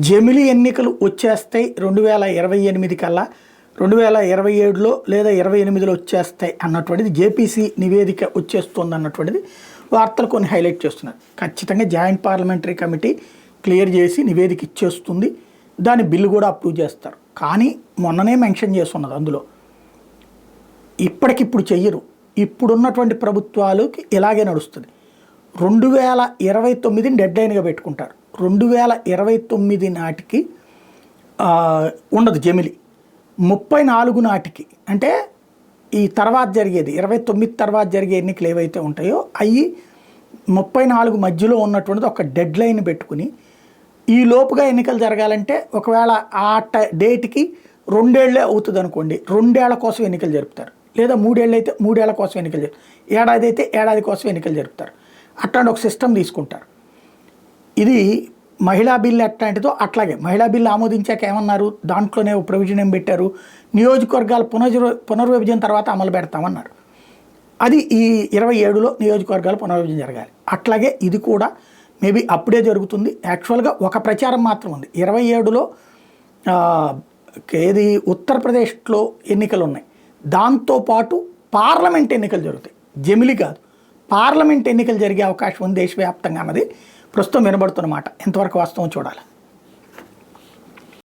జమిలి ఎన్నికలు వచ్చేస్తాయి 2028 కల్లా, 2027లో లేదా 28లో వచ్చేస్తాయి అన్నటువంటిది జేపీసీ నివేదిక వచ్చేస్తుంది అన్నటువంటిది వార్తలు కొన్ని హైలైట్ చేస్తున్నారు. ఖచ్చితంగా జాయింట్ పార్లమెంటరీ కమిటీ క్లియర్ చేసి నివేదిక ఇచ్చేస్తుంది, దాని బిల్లు కూడా అప్రూవ్ చేస్తారు. కానీ మొన్ననే మెన్షన్ చేస్తున్నది అందులో ఇప్పటికిప్పుడు చెయ్యరు. ఇప్పుడున్నటువంటి ప్రభుత్వాలకి ఇలాగే నడుస్తుంది. 2029ని డెడ్ లైన్గా పెట్టుకుంటారు. 2029 నాటికి ఉండదు జమిలి. 34 నాటికి అంటే ఈ తర్వాత జరిగేది 29 తర్వాత జరిగే ఎన్నికలు ఏవైతే ఉంటాయో అవి 34 మధ్యలో ఉన్నటువంటిది ఒక డెడ్ లైన్ పెట్టుకుని ఈ లోపుగా ఎన్నికలు జరగాలంటే ఒకవేళ ఆ డేట్కి 2 ఏళ్ళే అవుతుంది అనుకోండి, 2 ఏళ్ల కోసం ఎన్నికలు జరుపుతారు. లేదా 3 ఏళ్ళు అయితే 3 ఏళ్ల కోసం ఎన్నికలు జరుపుతారు. ఏడాది అయితే ఏడాది కోసం ఎన్నికలు జరుపుతారు. అట్లాంటి ఒక సిస్టమ్ తీసుకుంటారు. ఇది మహిళా బిల్లు ఎట్లాంటిదో అట్లాగే మహిళా బిల్లు ఆమోదించాక ఏమన్నారు, దాంట్లోనే ప్రొవిజన్ ఏం పెట్టారు, నియోజకవర్గాల పునర్విభజన తర్వాత అమలు పెడతామన్నారు. అది ఈ 27లో నియోజకవర్గాల పునర్విభజన జరగాలి. అట్లాగే ఇది కూడా మేబీ అప్పుడే జరుగుతుంది. యాక్చువల్గా ఒక ప్రచారం మాత్రం ఉంది. 27లో ఏది ఉత్తరప్రదేశ్లో ఎన్నికలు ఉన్నాయి, దాంతోపాటు పార్లమెంట్ ఎన్నికలు జరుగుతాయి. జమిలి కాదు, పార్లమెంట్ ఎన్నికలు జరిగే అవకాశం ఉంది దేశవ్యాప్తంగా అన్నది ప్రస్తుతం వినబడుతున్నమాట. ఎంతవరకు వాస్తవం చూడాలి.